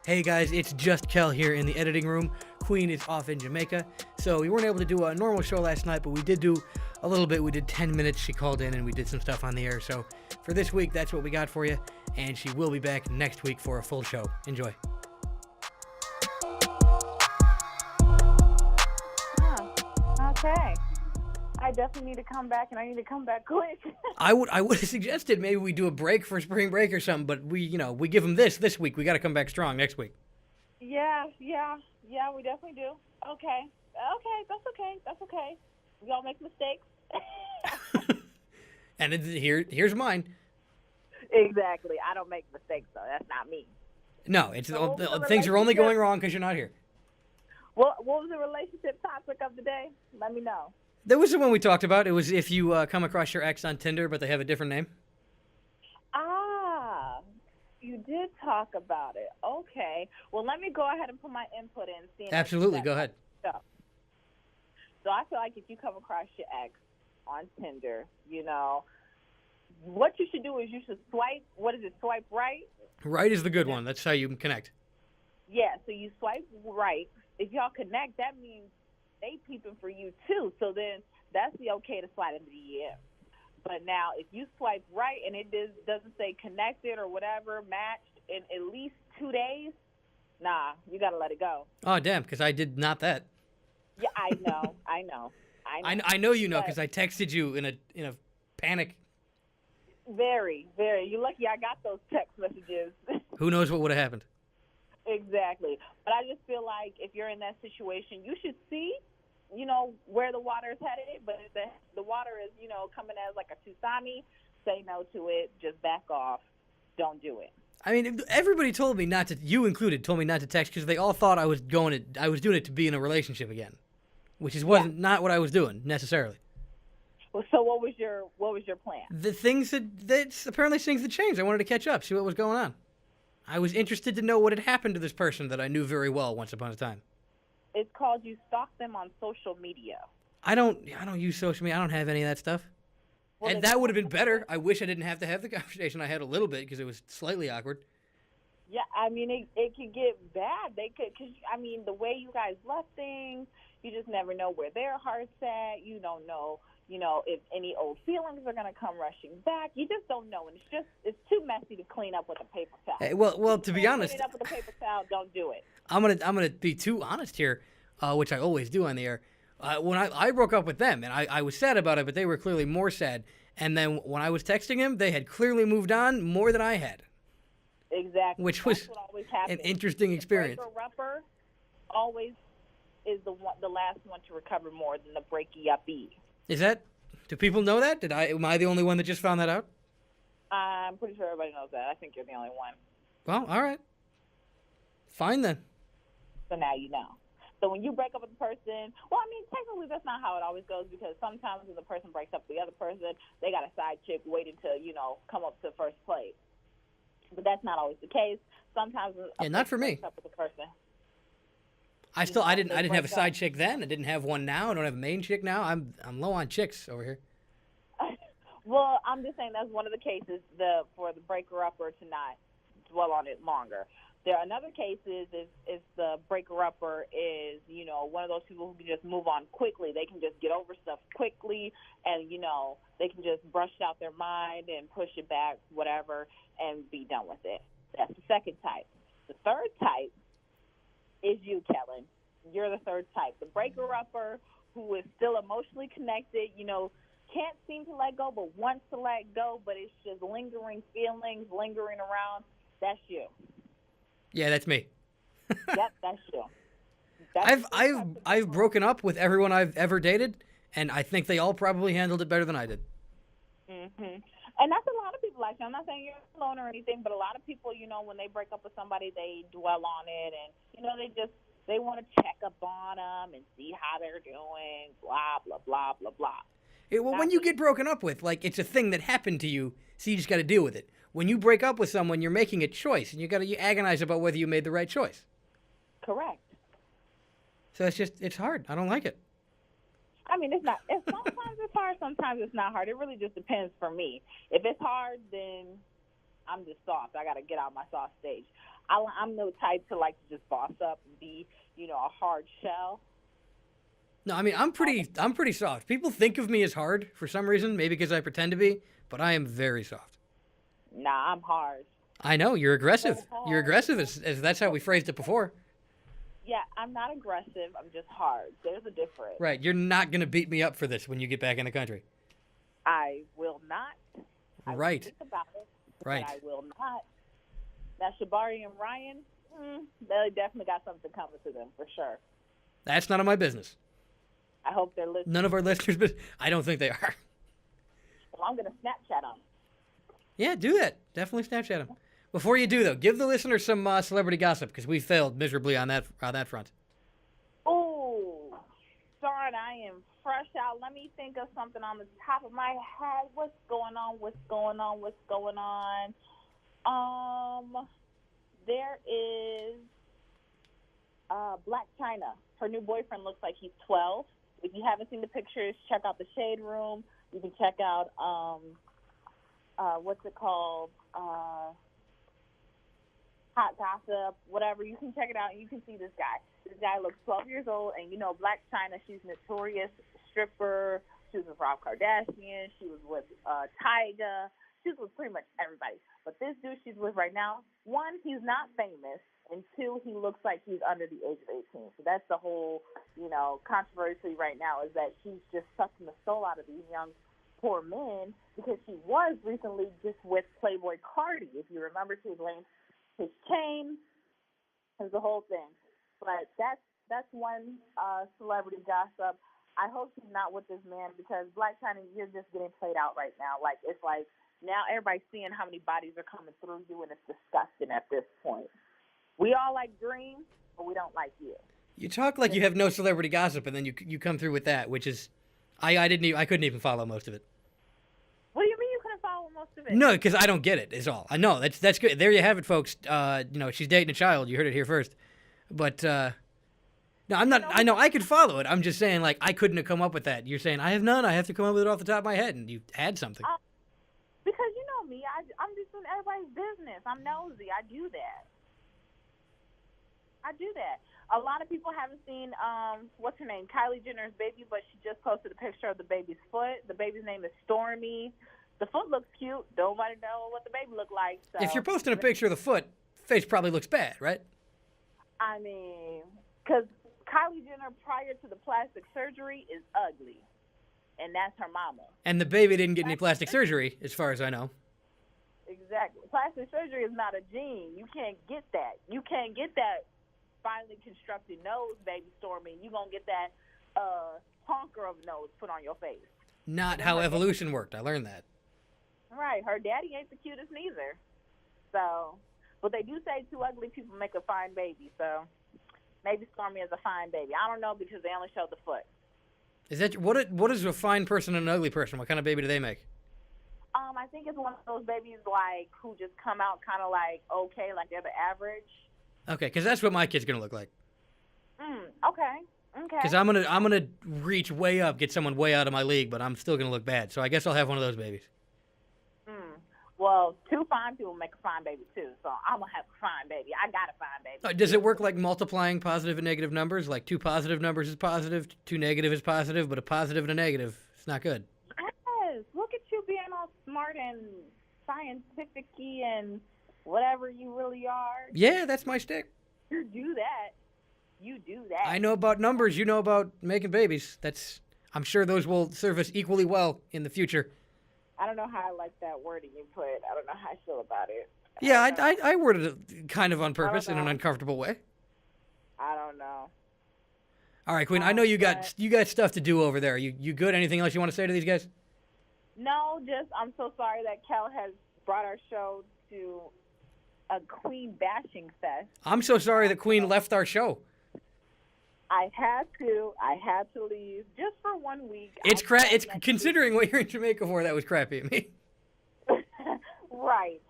Hey guys, it's just Kel here in the editing room. Queen is off in Jamaica, so we weren't able to do a normal show last night, but we did do a little bit. We did 10 minutes. She called in and we did some stuff on the air. So for this week, that's what we got for you, and she will be back next week for a full show. Enjoy. Okay. I definitely need to come back, and I need to come back quick. I would have suggested maybe we do a break for spring break or something, but we give them this week. We got to come back strong next week. Yeah, we definitely do. Okay, that's okay. We all make mistakes. And here's mine. Exactly. I don't make mistakes, though. That's not me. No, things are only going wrong because you're not here. What was the relationship topic of the day? Let me know. There was the one we talked about. It was if you come across your ex on Tinder, but they have a different name. Ah, you did talk about it. Okay. Well, let me go ahead and put my input in. Absolutely. Go ahead. So I feel like if you come across your ex on Tinder, what you should do is you should swipe. What is it? Swipe right? Right is the good one. That's how you connect. Yeah. So you swipe right. If y'all connect, that means they peeping for you too. So then that's the okay to slide into the DM. But now if you swipe right and it doesn't say connected or whatever, matched in at least 2 days, nah, you got to let it go. Oh, damn, because I did not that. Yeah, I know. I know you know because I texted you in a panic. Very, very. You're lucky I got those text messages. Who knows what would have happened? Exactly. But I just feel like if you're in that situation, you should see, where the water is headed. But if the water is, coming as like a tsunami, say no to it. Just back off. Don't do it. I mean, everybody told me not to, you included, told me not to text because they all thought I was doing it to be in a relationship again, which wasn't not what I was doing necessarily. Well, so what was your plan? The things that's apparently things that changed. I wanted to catch up, see what was going on. I was interested to know what had happened to this person that I knew very well once upon a time. It's called you stalk them on social media. I don't use social media. I don't have any of that stuff. Well, and that would have been better. I wish I didn't have to have the conversation I had a little bit because it was slightly awkward. Yeah, I mean, it could get bad. Because the way you guys left things, you just never know where their heart's at. You don't know, if any old feelings are going to come rushing back. You just don't know. And it's too messy to clean up with a paper towel. Hey, well, to be honest, clean it up with a paper towel, don't do it. I'm gonna be too honest here, which I always do on the air. When I broke up with them, and I was sad about it, but they were clearly more sad. And then when I was texting him, they had clearly moved on more than I had. Exactly. Which was an interesting experience. The breaker-upper always is the last one to recover more than the breaky-uppy. Is that? Do people know that? Am I the only one that just found that out? I'm pretty sure everybody knows that. I think you're the only one. Well, all right. Fine then. So now you know. So when you break up with a person, technically that's not how it always goes because sometimes when the person breaks up with the other person, they got a side chick waiting to, come up to first place. But that's not always the case. Sometimes not for me. Breaks up with a person. I didn't have a side chick then. I didn't have one now. I don't have a main chick now. I'm low on chicks over here. Well, I'm just saying that's one of the cases for the breaker-upper to not dwell on it longer. There are another cases if the breaker-upper is, one of those people who can just move on quickly. They can just get over stuff quickly and, they can just brush out their mind and push it back, whatever, and be done with it. That's the second type. The third type is you, Kellen. You're the third type. The breaker-upper who is still emotionally connected, can't seem to let go but wants to let go, but it's just lingering feelings, lingering around. That's you. Yeah, that's me. Yep, that's you. I've broken up with everyone I've ever dated, and I think they all probably handled it better than I did. Mhm. And that's a lot of people. Actually, I'm not saying you're alone or anything, but a lot of people, when they break up with somebody, they dwell on it, and they want to check up on them and see how they're doing. Blah blah blah blah blah. When you get broken up with, it's a thing that happened to you, so you just got to deal with it. When you break up with someone, you're making a choice, and you agonize about whether you made the right choice. Correct. So it's hard. I don't like it. It's not. Sometimes it's hard, sometimes it's not hard. It really just depends for me. If it's hard, then I'm just soft. I got to get out my soft stage. I'm the type to like to just boss up and be, a hard shell. No, I mean I'm pretty soft. People think of me as hard for some reason, maybe because I pretend to be, but I am very soft. Nah, I'm hard. I know you're aggressive. So You're hard. aggressive, as that's how we phrased it before. Yeah, I'm not aggressive. I'm just hard. There's a difference. Right. You're not gonna beat me up for this when you get back in the country. I will not. I will Right. think about it. Right. But I will not. Now, Shabari and Ryan, they definitely got something coming to them for sure. That's none of my business. I hope they're listening. None of our listeners, but I don't think they are. Well, I'm going to Snapchat them. Yeah, do that. Definitely Snapchat them. Before you do, though, give the listeners some celebrity gossip because we failed miserably on that front. Oh, darn, I am fresh out. Let me think of something on the top of my head. What's going on? There is Black China. Her new boyfriend looks like he's 12. If you haven't seen the pictures, check out the Shade Room. You can check out what's it called? Hot Gossip, whatever. You can check it out and you can see this guy. This guy looks 12 years old, and Black China, she's a notorious stripper. She was with Rob Kardashian. She was with Tyga. She was with pretty much everybody. But this dude she's with right now, one, he's not famous, and two, he looks like he's under the age of 18. So that's the whole, controversy right now is that she's just sucking the soul out of these young poor men because she was recently just with Playboy Cardi. If you remember, she was wearing his chain. It was the whole thing. But that's one celebrity gossip. I hope she's not with this man because Black China, you're just getting played out right now. Like, it's like now everybody's seeing how many bodies are coming through you, and it's disgusting at this point. We all like Dream, but we don't like you. You talk like you have no celebrity gossip, and then you come through with that, which is, I couldn't even follow most of it. What do you mean you couldn't follow most of it? No, because I don't get it. Is all. I know that's good. There you have it, folks. She's dating a child. You heard it here first. But no, I'm not. I know I could follow it. I'm just saying, like, I couldn't have come up with that. You're saying I have none. I have to come up with it off the top of my head, and you had something. Because you know me, I'm just in everybody's business. I'm nosy. I do that. A lot of people haven't seen what's her name, Kylie Jenner's baby, but she just posted a picture of the baby's foot. The baby's name is Stormy. The foot looks cute. Nobody know what the baby looked like. So. If you're posting a picture of the foot, face probably looks bad, right? I mean, because Kylie Jenner, prior to the plastic surgery, is ugly. And that's her mama. And the baby didn't get any plastic surgery, as far as I know. Exactly. Plastic surgery is not a gene. You can't get that. You can't get that finely constructed nose, baby Stormy. You're going to get that honker of nose put on your face. Not how evolution worked. I learned that. Right. Her daddy ain't the cutest neither. So, but they do say two ugly people make a fine baby. So maybe Stormy is a fine baby. I don't know because they only showed the foot. Is that what is a fine person and an ugly person? What kind of baby do they make? I think it's one of those babies like who just come out kind of like okay, like they're the average. Okay, because that's what my kid's gonna look like. Okay. Because I'm gonna reach way up, get someone way out of my league, but I'm still gonna look bad. So I guess I'll have one of those babies. Well, two fine people make a fine baby too, so I'm gonna have a fine baby. I got a fine baby. Does it work like multiplying positive and negative numbers? Like two positive numbers is positive, two negative is positive, but a positive and a negative, it's not good. Yes. Look at you being all smart and scientific-y and whatever you really are. Yeah, that's my shtick. You do that. I know about numbers. You know about making babies. I'm sure those will serve us equally well in the future. I don't know how I like that wording you put. I don't know how I feel about it. Yeah, I worded it kind of on purpose in an uncomfortable way. I don't know. All right, Queen. I know you got stuff to do over there. You good? Anything else you want to say to these guys? No, just I'm so sorry that Kel has brought our show to a Queen bashing fest. I'm so sorry that Queen left our show. I had to leave just for 1 week. It's considering what you're in Jamaica for. That was crappy of me. Right.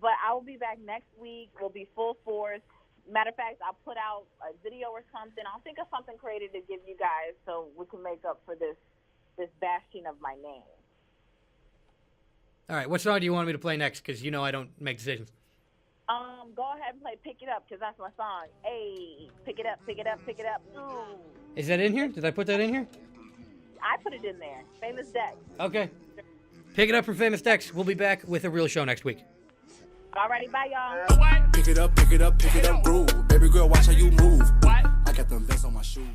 But I will be back next week. We'll be full force. Matter of fact, I'll put out a video or something. I'll think of something creative to give you guys so we can make up for this bashing of my name. All right, what song do you want me to play next? Because I don't make decisions. Go ahead and play Pick It Up, because that's my song. Hey, pick it up, pick it up, pick it up. Ooh. Is that in here? Did I put that in here? I put it in there. Famous Dex. Okay. Pick it up from Famous Dex. We'll be back with a real show next week. Alrighty, bye, y'all. Pick it up, pick it up, pick it up, groove. Baby girl, watch how you move. I got them vents on my shoes.